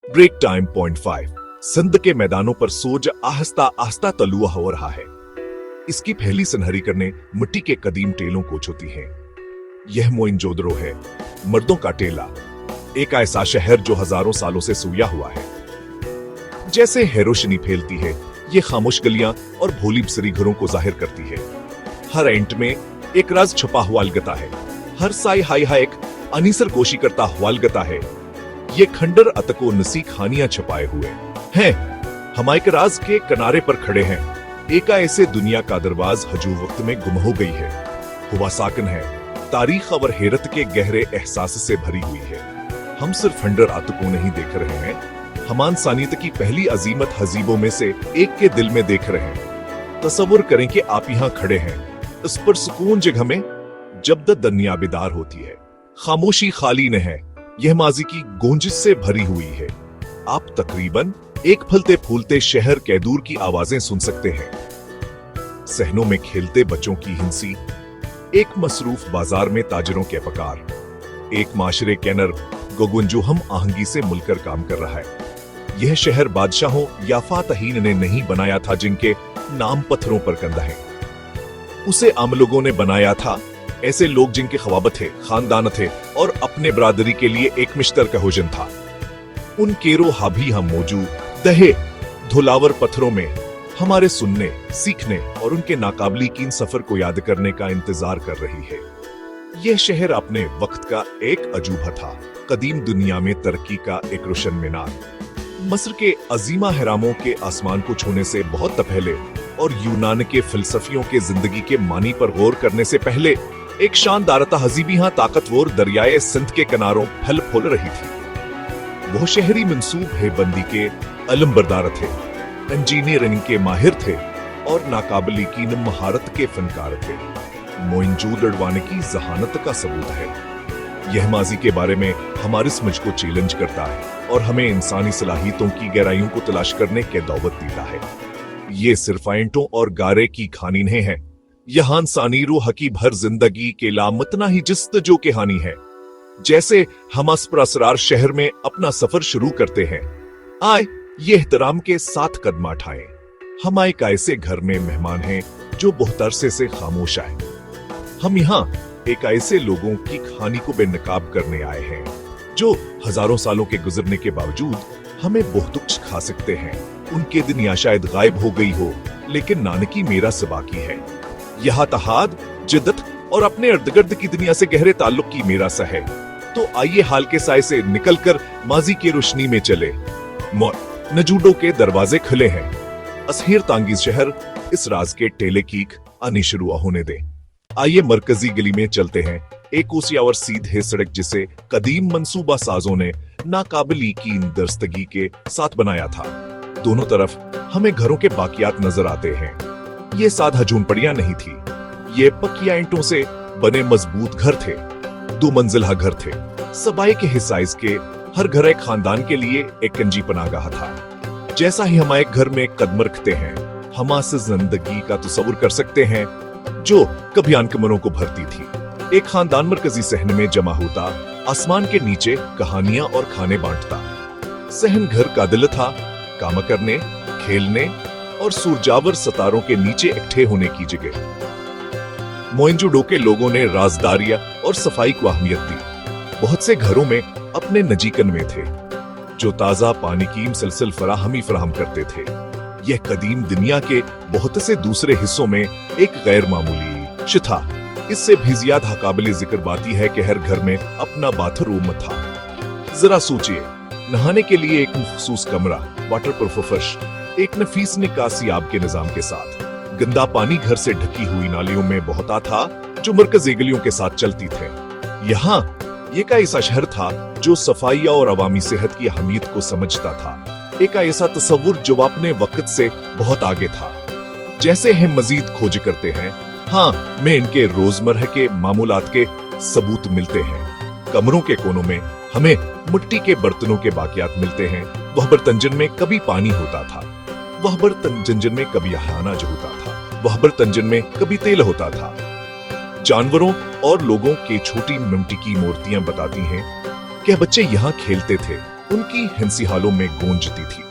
Break time point 5। Sindh के मैदानों पर सोज आहिस्ता आहिस्ता तलुआ हो रहा है। इसकी पहली सनहरी करने मिट्टी के कदीम टेलों को छूती हैं। यह मोइनजोदड़ो है, मर्दों का टेला, एक ऐसा शहर जो हजारों सालों से सोया हुआ है। जैसे है रोशनी फैलती है, ये खामोश गलियां और भोली बसरी घरों को जाहिर करती है। हर एंट में एक राज छुपा हुआ अलगता है, हर साई हाई हा एक अनीसर कोशी करता हुआ अलगता है। ये खंडर अतको नसी खानियां छुपाए हुए हैं। हम एक राज के किनारे पर खड़े हैं। एक ऐसे दुनिया का दरवाज हजू वक्त में गुम हो गई है, हुआ साकन है, तारीख और हैरत के गहरे एहसास से भरी हुई है। हम सिर्फ खंडर आतको नहीं देख रहे हैं, हम इंसानियत की पहली अजीमत हजीबों में से एक के दिल में देख रहे हैं। तसव्वुर करें कि आप यहाँ खड़े हैं, इस पर सुकून जगह में, जब दुनिया बेदार होती है। खामोशी खाली न है, यह माजी की गूंज से भरी हुई है। आप तकरीबन एक फलते फूलते शहर के दूर की आवाजें सुन सकते हैं। सहनों में खेलते बच्चों की हिंसी, एक मसरूफ बाजार में ताजरों के पकार, एक माशरे के नर गोगुंजो हम आहंगी से मिलकर काम कर रहा है। यह शहर बादशाहों या फातहीन ने नहीं बनाया था जिनके नाम पत्थरों पर कंधा है। उसे आम लोगों ने बनाया था, ऐसे लोग जिनके ख्वाब थे, खानदान थे और अपने बरादरी के लिए एक मुश्तरका हुजन था। उन केरो हाभी हम मौजूद दहे धुलावर पत्थरों में हमारे सुनने, सीखने और उनके नाकाबिल यकीन सफर को याद करने का इंतजार कर रही है। यह शहर अपने वक्त का एक अजूबा था, कदीम दुनिया में तरक्की का एक रोशन मीनार। मस्र के अजीमा हरामों के आसमान को छूने से बहुत पहले और यूनान के फिलसफियों के जिंदगी के मानी पर गौर करने से पहले एक शानदार तहजीब यहाँ ताकतवर दरियाए सिंध के किनारों फल फूल रही थी। वो शहरी मंसूब है बंदी के अलमबरदार थे, इंजीनियरिंग के माहिर थे और नाकाबिल यकीन महारत के फनकार थे। मोइनजोदड़ो की जहानत का सबूत है। यह माजी के बारे में हमारी समझ को चैलेंज करता है और हमें इंसानी सलाहियतों की गहराइयों को तलाश करने की दावत देता है। ये सिर्फ ईंटों और गारे की कहानी नहीं है, यहाँ इंसानी रूह की भर जिंदगी के लामतना ही जिस्तजो की कहानी है। जैसे हम पर असरार शहर में अपना सफर शुरू करते हैं, आए ये एहतराम के साथ कदम उठाएं। हम एक ऐसे घर में मेहमान हैं जो बहुत अरसे से खामोश आए। हम यहाँ एक ऐसे लोगों की कहानी को बेनकाब करने आए हैं जो हजारों सालों के गुजरने के बावजूद हमें बहुत कुछ खा सकते हैं। उनके दिन या शायद गायब हो गई हो, लेकिन नानकी मेरा से बाकी है। यह तहाद, जिद्दत और अपने इर्द गिर्द की दुनिया से गहरे ताल्लुक की मेरा सा है। तो आइए हाल के साए से निकलकर माजी की रोशनी में चले। नजूडो के दरवाजे खुले हैं, असहीर तांगीज शहर इस राज के टेले कीक आनी शुरू होने दे। आइए मरकजी गली में चलते हैं, एक और सीधे सड़क जिसे कदीम मंसूबा साजों ने नाकाबिल यकीन दरस्तगी के साथ बनाया था। दोनों तरफ हमें घरों के बाकियात नजर आते हैं। ये साधा झोंपड़ियां नहीं थी, ये पक्की ईंटों से बने मजबूत घर थे। 2 मंजिला घर थे, सबाई के हिसाइज के, हर घर एक खानदान के लिए एक कंजी पनागाह था। जैसा ही हम एक घर में कदम रखते हैं, हम से जिंदगी का तस्वुर कर सकते हैं जो कभी अनकमरों को भरती थी। एक खानदान मरकजी सहन में जमा होता, आसमान के नीचे कहानियां और खाने बांटता। सहन घर का दिल था, काम करने, खेलने और सूरजावर सितारों के नीचे इकट्ठे होने की जगह। मोइनजोदड़ो के लोगों ने राजदारियां और सफाई को अहमियत दी। बहुत से घरों में अपने नजीकन में थे जो ताजा पानी की मुसलसल फराहमी फराहम करते थे। यह कदीम दुनिया के बहुत से दूसरे हिस्सों में एक गैर मामूली शिथा। इससे भी ज्यादा काबिल जिक्र बाती है कि हर घर में अपना बाथरूम था। जरा सोचिए, नहाने के लिए एक मखसूस कमरा, वाटरप्रूफ फर्श, एक नफीस निकासी आब के निजाम के साथ। गंदा पानी घर से ढकी हुई नालियों में बहता था जो मरकजी गलियों के साथ चलती थे। यहाँ ये का ऐसा शहर था जो सफाई और अवामी सेहत की अहमियत को समझता था। एक ऐसा तस्वुर जो अपने वक्त से बहुत आगे था। जैसे हम मजीद खोज करते हैं, हाँ में इनके रोजमर्रा के मामूलात के सबूत मिलते हैं। कमरों के कोनों में हमें मिट्टी के बर्तनों के बाकियात मिलते हैं। वह बर्तन में कभी पानी होता था, वह बर्तन में कभी अनाज होता था, वह बर्तन में कभी तेल होता था। जानवरों और लोगों के छोटी मिट्टी की मूर्तियां बताती हैं कि बच्चे यहाँ खेलते थे, उनकी हिंसी हालों में गूंजती थी।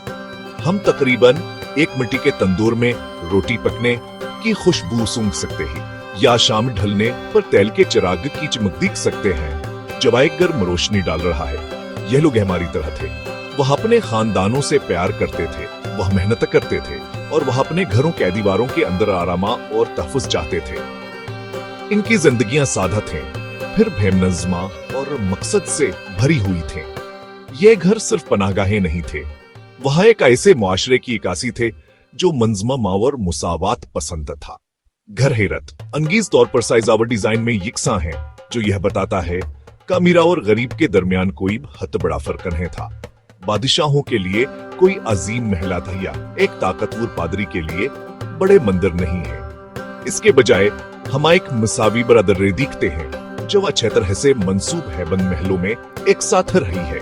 हम तकरीबन एक मिट्टी के तंदूर में रोटी पकने की खुशबू सूंघ सकते हैं, या शाम ढलने पर तेल के चिराग की चमक देख सकते हैं जब एक गर्म रोशनी डाल रहा है। यह लोग हमारी तरह थे। वह अपने खानदानों से प्यार करते थे, वह मेहनत करते थे और वह अपने घरों के दीवारों के अंदर आरामा और तहफ़्फ़ुज़ चाहते थे। इनकी जिंदगियां सादा थे, फिर बेनज़्मा और मकसद से भरी हुई थे। ये घर सिर्फ पनाहगाहें नहीं थे, वह एक ऐसे मुआशरे की इकासी थे जो मंजमा और मुसावात पसंद था। घर हैरत अंगीज तौर पर साइज़ावर डिजाइन में यकसा है, जो यह बताता है कि अमीरा और गरीब के दरमियान कोई हद बड़ा फर्क नहीं था। बादशाहों के लिए कोई अजीम महला था या एक ताकतवर पादरी के लिए बड़े मंदिर नहीं है। इसके बजाय हम एक मसावी बरादरी दिखते हैं जो अच्छे तरह से मंसूब है बंद महलों में एक साथ रही है।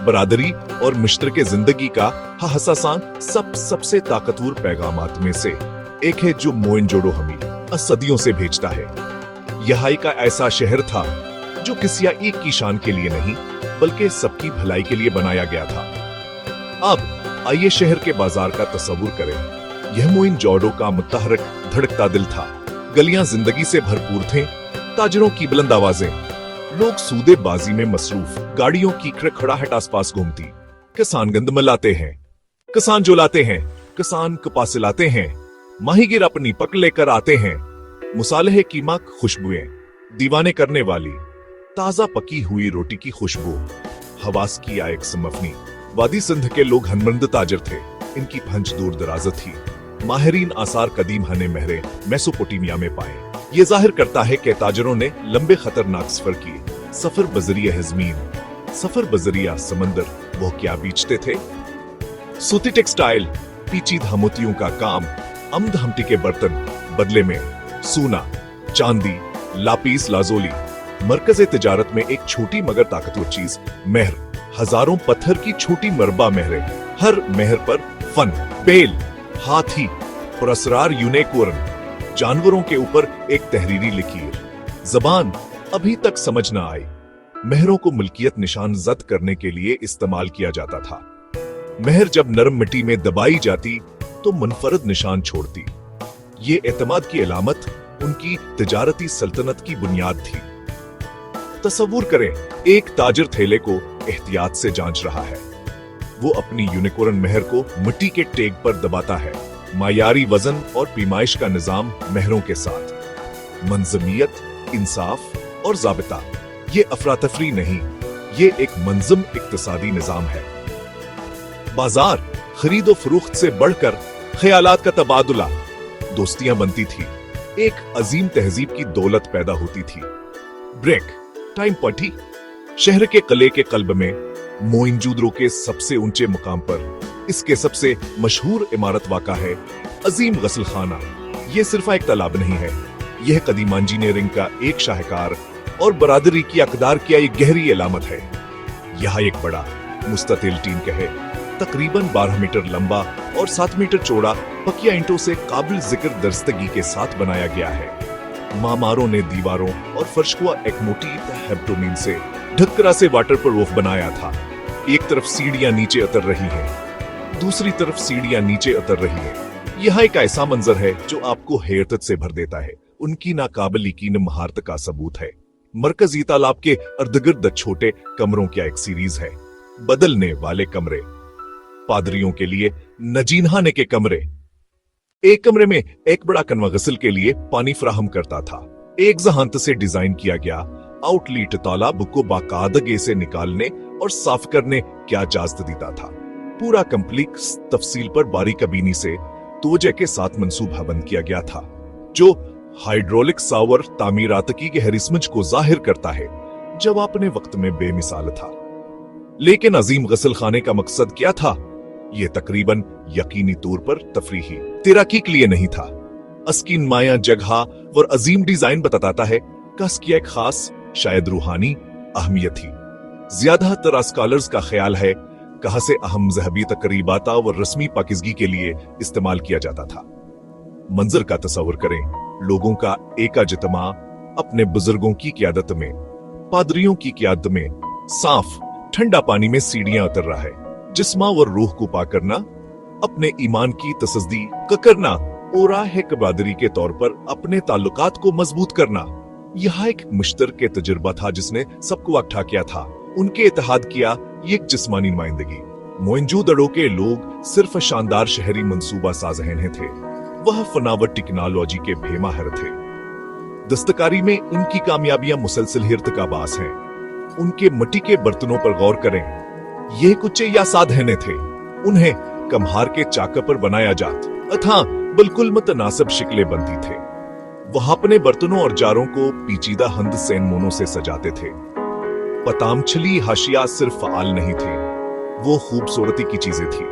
बरादरी और मिश्र के जिंदगी का हसासान सबसे ताकतवर पैगामात में से एक है जो मोइनजोडो हमें सदियों से भेजता है। यह एक ऐसा शहर था जो किसी एक की शान के लिए नहीं बल्कि सबकी भलाई के लिए बनाया गया था। अब आइए शहर के बाजार का तस्वुर करें। यह मोइनजोडो का मुतहरक धड़कता दिल था। गलियां जिंदगी से भरपूर थे, ताजरों की बुलंद आवाजें, लोग सौदेबाजी में मसरूफ, गाड़ियों की खड़खड़ाहट आसपास घूमती। किसान गंदम लाते हैं, किसान जो लाते हैं, किसान कपास लाते हैं, माहीगीर अपनी पक लेकर आते हैं। मुसालहे की माँ खुशबुएं, दीवाने करने वाली ताजा पकी हुई रोटी की खुशबू, हवास की एक समफनी। वादी सिंध के लोग हनमंद ताजर थे, इनकी पंच दूर दराज थी। माहिरीन आसार कदीम हने महरे मेसोपोटामिया में पाए। ये जाहिर करता है कि ताजरों ने लंबे खतरनाक सफर किए। सफर बजरिया हजमीन, सफर बजरिया समंदर। वो क्या बेचते थे? सूती टेक्सटाइल, पीचीदा मोतियों का काम, अमद हमटी के बर्तन, बदले में सोना, चांदी, लापीस लाजोली। मरकज़े तिजारत में एक छोटी मगर ताकतवर चीज, मेहर। हजारों पत्थर की छोटी मरबा मेहरे, हर मेहर पर फन, बेल, हाथी, पुरस्कार यूनिकॉर्न, जानवरों के ऊपर एक तहरीरी लकीर। जबान अभी तक समझ न आई। मेहरों को मिल्कियत निशान जद करने के लिए इस्तेमाल किया जाता था। मेहर जब नरम मिट्टी में दबाई जाती तो मुनफरद निशान छोड़ती। ये एतमाद की अलामत उनकी तिजारती सल्तनत की बुनियाद थी। तसव्वुर करें, एक ताजिर थैले को एहतियात से जांच रहा है। वो अपनी यूनिकॉर्न मेहर को मिट्टी के टेग पर दबाता है, मायारी वजन और पीमाइश का निजाम मेहरों के साथ। मंजमियत, इंसाफ और जाबिता, ये अफरातफरी नहीं, ये एक मंजम इक्तिसादी निजाम है। बाजार खरीदो फरोख्त से बढ़कर ख्यालात का तबादुला, दोस्तियां बनती थी, एक अजीम तहजीब की दौलत पैदा होती थी। ब्रेक टाइम पटी शहर के किले के कल्ब में मोइनजोदड़ो के सबसे ऊंचे मुकाम पर इसके सबसे मशहूर इमारत वाक़ा है, अजीम गसल खाना। यह सिर्फ एक तालाब नहीं है, यह कदीम इंजीनियरिंग का एक शाहकार और बरादरी की अकदार की एक गहरी अलामत है। यहाँ एक बड़ा मुस्ततिल टीन है, तकरीबन 12 मीटर लंबा और 7 मीटर चौड़ा, पकिया ईंटों से काबिल जिक्र दरस्तगी के साथ बनाया गया है। मामारों ने दीवारों और फर्श को एक मोटी हेप्टोमीन से ढकरा से वाटरप्रूफ बनाया था। एक तरफ सीढ़ियां नीचे उतर रही हैं, दूसरी तरफ सीढ़ियां नीचे उतर रही हैं। यह एक ऐसा मंजर है जो आपको हैरत से भर देता है। उनकी नाकाबिल यकीन महारत का सबूत है। मरकजी तालाब के अर्धगिर्द छोटे कमरों की एक सीरीज है। बदलने वाले कमरे, पादरियों के लिए नजीनहाने के कमरे। एक कमरे में एक बड़ा कनवा गसल के लिए पानी फराहम करता था। एक जहांत से डिजाइन किया गया आउटलेट तालाब को बाकायदगी से निकालने और साफ करने क्या इजाजत देता था। पूरा कम्प्लेक्स तफसील पर बारीकबीनी से तवज्जो के साथ मंसूबा बंद किया गया था, जो हाइड्रोलिक सावर तामीरात की गहरी समझ को जाहिर करता है, जब अपने वक्त में बेमिसाल था। लेकिन अजीम गसल खाने का मकसद क्या था? ये तकरीबन यकीनी तौर पर तफरीही तैराकी के लिए नहीं था। अस्किन माया जगह और अजीम डिजाइन बताता है कि इसकी एक खास, शायद रूहानी अहमियत थी। ज्यादातर स्कॉलर्स का ख्याल है कहां से अहम ज़हबी तकरीबात और रस्मी पाकिजगी के लिए इस्तेमाल किया जाता था। मंजर का तस्वर करें, लोगों का एक इज्तिमा अपने बुजुर्गों की क़ियादत में, पादरियों की क़ियादत में, साफ ठंडा पानी में सीढ़ियां उतर रहा है, जिस्मा और रूह को पा करना, अपने ईमान की तसद्दीक करना और राह कबादरी के तौर पर अपने ताल्लुकात को मजबूत करना। यह एक मुश्तरक तजुर्बा था जिसने सबको इकट्ठा किया था, उनके इत्तेहाद किया। ये एक जिस्मानी नुमाइंदगी। मोइंजोदड़ो के लोग सिर्फ शानदार शहरी मंसूबा साज नहीं थे, वह फनावट टेक्नोलॉजी के बेमाहिर थे। दस्तकारी में इनकी कामयाबियां मुसलसल हिर्तकाबास हैं। उनके मिट्टी के बर्तनों पर गौर करें, ये कुच्चे या साधने थे, उन्हें कम्हार के चाका पर बनाया जात अथा बिल्कुल मुतनासिब शिकलें बनती थे। वह अपने बर्तनों और जारों को पीचीदा हंद सेनमोनों से सजाते थे। पतामछली हाशिया सिर्फ फाल नहीं थे, वो खूबसूरती की चीजें थी।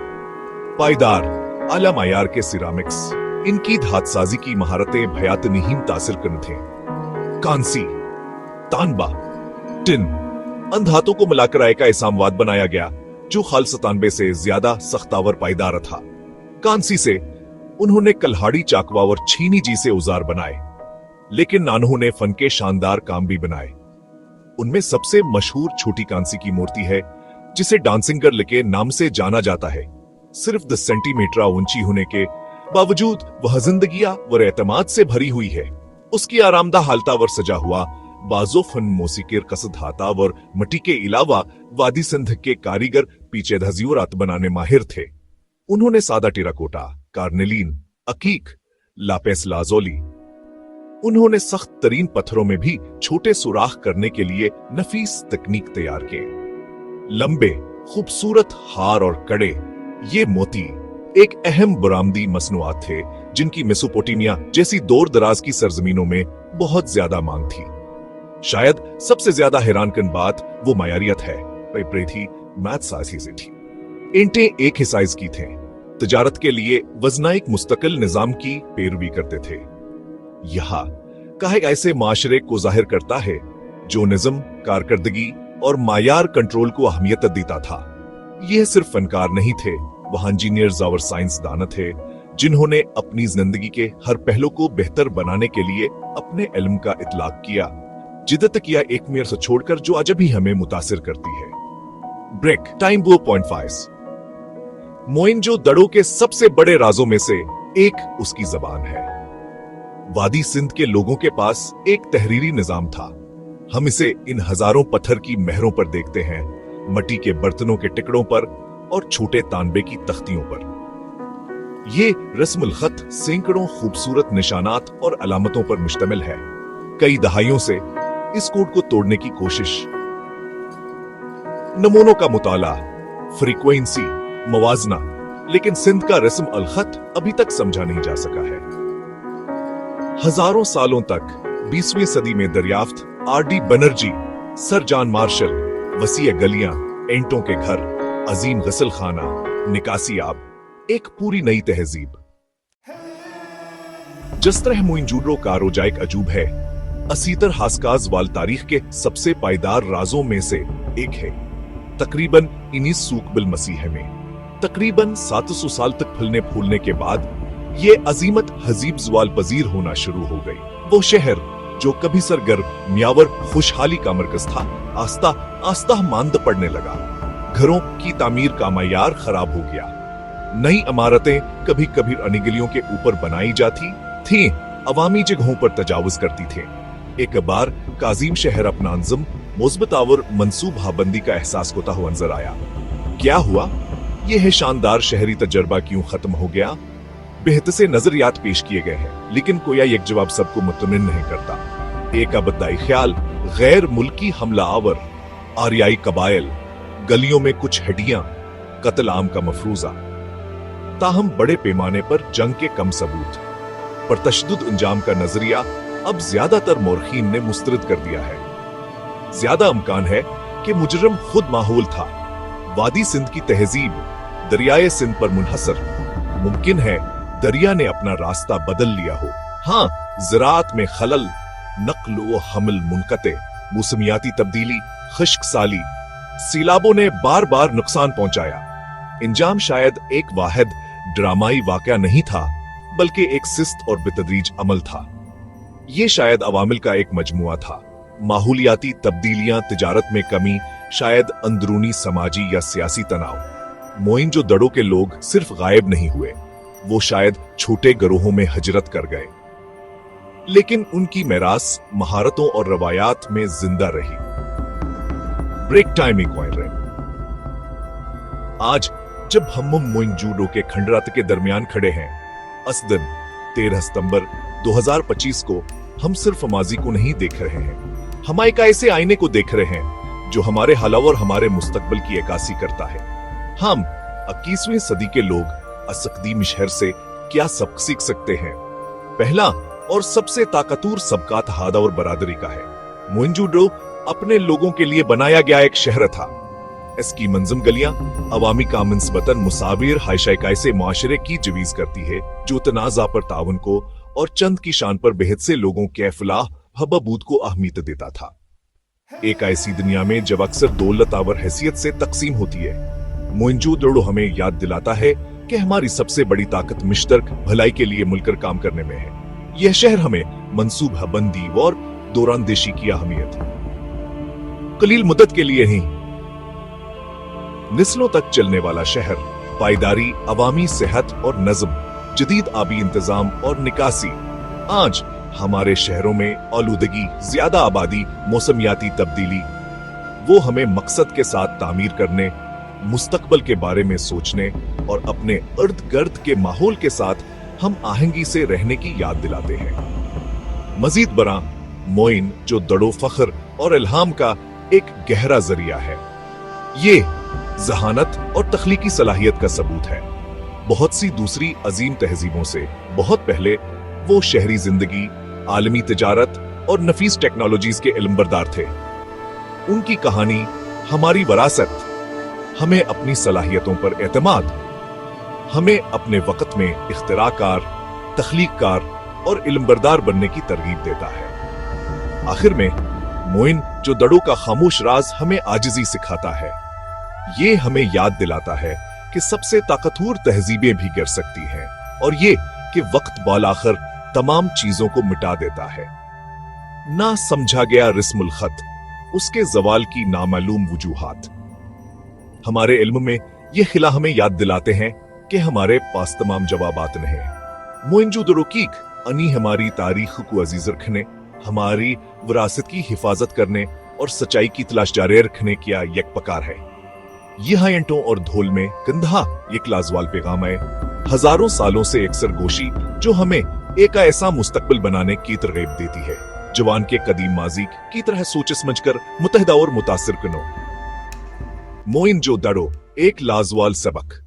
पायदार आला मायार के सिरामिक्स, इनकी धातसाजी की महारतें भयात नहीं तासिर करन थे। कांसी, तांबा, टिन, अन धातों को मिलाकर आय का इसामवाद बनाया गया जो खालसा तांबे से ज्यादा सख्तावर पायदार था। कांसी से उन्होंने कल्हाड़ी चाकवा और छीनी जी से औजार बनाए, लेकिन नानों ने फन के शानदार काम भी बनाए। उनमें सबसे मशहूर छोटी कांसी की मूर्ति है जिसे डांसिंग गर्ल के नाम से जाना जाता है। सिर्फ 10 सेंटीमीटर ऊंची होने के बावजूद वह जिंदगिया व एतमाद से भरी हुई है। उसकी आरामदा हालतावर सजा हुआ बाजो फन मौसीकीर कसद हातावर मिट्टी के अलावा वादी सिंध के कारीगर पीछे धजियोरात बनाने माहिर थे। उन्होंने सादा टेराकोटा, कार्नेलीन, अकीक, लापेस लाजोली, उन्होंने सख्त तरीन पत्थरों में भी छोटे सुराख करने के लिए नफीस तकनीक तैयार किए। लंबे खूबसूरत हार और कड़े, ये मोती एक अहम बरामदी मसनूआत थे जिनकी मेसोपोटामिया जैसी दूर दराज की सरजमीनों में बहुत ज्यादा मांग थी। शायद सबसे ज्यादा हैरानकुन बात वो मायारियत है, थी, मैथ साजी से थी। ईंटें एक ही साइज की थे, तिजारत के लिए वजना एक मुस्तकिल निजाम की पैरवी करते थे। यह का एक ऐसे माशरे को जाहिर करता है जो निज़म, कारकर्दगी और मायार कंट्रोल को अहमियत देता था। यह सिर्फ फनकार नहीं थे, वह इंजीनियर्स और साइंसदान थे जिन्होंने अपनी जिंदगी के हर पहलू को बेहतर बनाने के लिए अपने इल्म का इतलाक किया, जिद्दत किया एक मेयर से छोड़कर जो आज भी हमें मुतासिर करती है। ब्रेक टाइम 2.5 मोइंजोदड़ो के सबसे बड़े राजों में से एक उसकी जबान है। वादी सिंध के लोगों के पास एक तहरीरी निजाम था। हम इसे इन हजारों पत्थर की महरों पर देखते हैं, मिट्टी के बर्तनों के टुकड़ों पर और छोटे तांबे की तख्तियों पर। ये रस्मुल खत सैकड़ों खूबसूरत निशानात और अलामतों पर मुश्तमिल है। कई दहाइयों से इस कोड को तोड़ने की कोशिश, नमूनों का मुताला, फ्रीक्वेंसी, मवाजना, लेकिन सिंध का रस्म अल खत अभी तक समझा नहीं जा सका है। हजारों सालों तक 20वीं सदी में दरियाफ्त R D. Banerjee, sir John Marshall, वसीय गलियां, एंटों के घर, अजीम गसल खाना, निकासी आब, एक पूरी नई तहजीब। जिस तरह मोइंजोदड़ो का रोजाइक अजूब है, असीतर हास्काज वाल तारीख के सबसे पायदार राजों में से एक है। तकरीबन 19 बिल मसीह में तकरीबन 700 साल तक फलने फूलने के बाद ये अजीमत हजीब जवाल पजीर होना शुरू हो गई। वो शहर जो कभी सरगर्म म्यावर खुशहाली का मरकज था, आस्ता आस्ता मांद पड़ने लगा। घरों की तामीर का मयार खराब हो गया। नई इमारतें कभी कभी अनिगलियों के ऊपर बनाई जाती थीं, अवामी जगहों पर तजावुज करती थीं। एक बार काजिम शहर अपना अंज़म मुस्बत और मंसूब हाबंदी का एहसास होता हुआ नजर आया। क्या हुआ? यह है शानदार शहरी तजर्बा क्यों खत्म हो गया? बेहतर से नजरियात पेश किए गए हैं, लेकिन कोई एक जवाब सबको मुतमिन नहीं करता। एक अबदाई ख्याल, गैर मुल्की हमला आवर, आरियाई कबाइल, गलियों में कुछ हड्डियां, कत्ल आम का मफरूजा। ताहम बड़े पैमाने पर जंग के कम सबूत पर तशद्दुद अंजाम का नजरिया अब ज्यादातर मोरखीन ने मुस्तरद कर दिया है। ज्यादा इम्कान है कि मुजरम खुद माहौल था। वादी सिंध की तहजीब दरियाए सिंध पर मुनहसर। मुमकिन है दरिया ने अपना रास्ता बदल लिया हो। हाँ, ज़राअत में खलल, नक्ल व हमल मुनकते, मौसमियाती तब्दीली, खुश्क साली, सीलाबों ने बार बार नुकसान पहुंचाया। इंजाम शायद एक वाहिद ड्रामाई वाकया नहीं था, बल्कि एक सिस्त और बेतदरीज अमल था। ये शायद अवामिल का एक मजमुआ था। माहौलियाती तब्दीलियां, तिजारत में कमी, शायद अंदरूनी समाजी या सियासी तनाव। मोइंजोदड़ो के लोग सिर्फ गायब नहीं हुए, वो शायद छोटे गिरोहों में हिजरत कर गए, लेकिन उनकी मेरास महारतों और रवायात में जिंदा रही। ब्रेक टाइम इक्वायरन। आज जब हम मोइंजोदड़ो के खंडरात के दरमियान खड़े हैं, असदन 13 सितंबर 2025 को, हम सिर्फ माजी को नहीं देख रहे हैं, हम एक ऐसे आईने को देख रहे हैं जो हमारे हालात और हमारे मुस्तकबिल की अक्कासी करता है। हम 21वीं सदी के लोग असकदीम शहर से क्या सबक सीख सकते हैं? पहला और सबसे ताकतवर सबकात हादा और बरादरी का है। मोइंजोदड़ो अपने लोगों के लिए बनाया गया एक शहर था। इसकी मंजम गलियां अवामी का निस्बतन मुसाविर हायशाई से माशरे की जवीज करती है, जो तनाजा पर तावन को और चंद की शान पर बेहद से लोगों के फलाह हबबूद को अहमियत देता था। एक ऐसी दुनिया में जब अक्सर दौलत आवर हैसियत से तकसीम होती है, मोइंजोदड़ो हमें याद दिलाता है कि हमारी सबसे बड़ी ताकत मुश्तरक भलाई के लिए मिलकर काम करने में है। यह शहर हमें मंसूबा बंदी और दौरानदेशी की अहमियत कलील मुद्दत के लिए ही नस्लों तक चलने वाला शहर, पायदारी, अवामी सेहत और नज्म, जदीद आबी इंतजाम और निकासी। आज हमारे शहरों में आलूदगी, ज्यादा आबादी, मौसमियाती तब्दीली, वो हमें मकसद के साथ तामीर करने, मुस्तकबल के बारे में सोचने और अपने इर्द गिर्द के माहौल के साथ हम आहंगी से रहने की याद दिलाते हैं। मजीद बरा, मोइंजोदड़ो फख्र और इल्हाम का एक गहरा जरिया है। ये जहानत और तख्लीकी सलाहियत का सबूत है। बहुत सी दूसरी अजीम तहजीबों से बहुत पहले वो शहरी जिंदगी, आलमी तिजारत और नफीस टेक्नोलॉजीज के इल्मबरदार थे। उनकी कहानी हमारी विरासत हमें अपनी सलाहियतों पर एतमाद, हमें अपने वक्त में इख्तिराकार, तख्लीककार और इल्मबरदार बनने की तरगीब देता है। आखिर में मोइंजोदड़ो का खामोश राज हमें आजिजी सिखाता है। ये हमें याद दिलाता है कि सबसे ताकतवर तहजीबें भी गिर सकती हैं, और ये कि वक्त बालाखिर तमाम चीजों को मिटा देता है। ना समझा गया रिस्मुल खत, उसके जवाल की नामालूम वजूहात। हमारे इल्म में ये खिला हमें याद दिलाते हैं कि हमारे पास तमाम जवाबात नहीं। मोइंजोदड़ो की अनी हमारी तारीख को अजीज रखने, हमारी विरासत की हिफाजत करने और सच्चाई की तलाश जारी रखने की एक पकार है। यह ईंटों और धूल में कंधा एक लाजवाल पैगाम है, हजारों सालों से एक सरगोशी जो हमें एक ऐसा मुस्तकबिल बनाने की तरगीब देती है, जवान के कदीम माजी की तरह सोच समझकर मुतहदा और मुतासिर कनो। मोइंजोदड़ो एक लाजवाल सबक।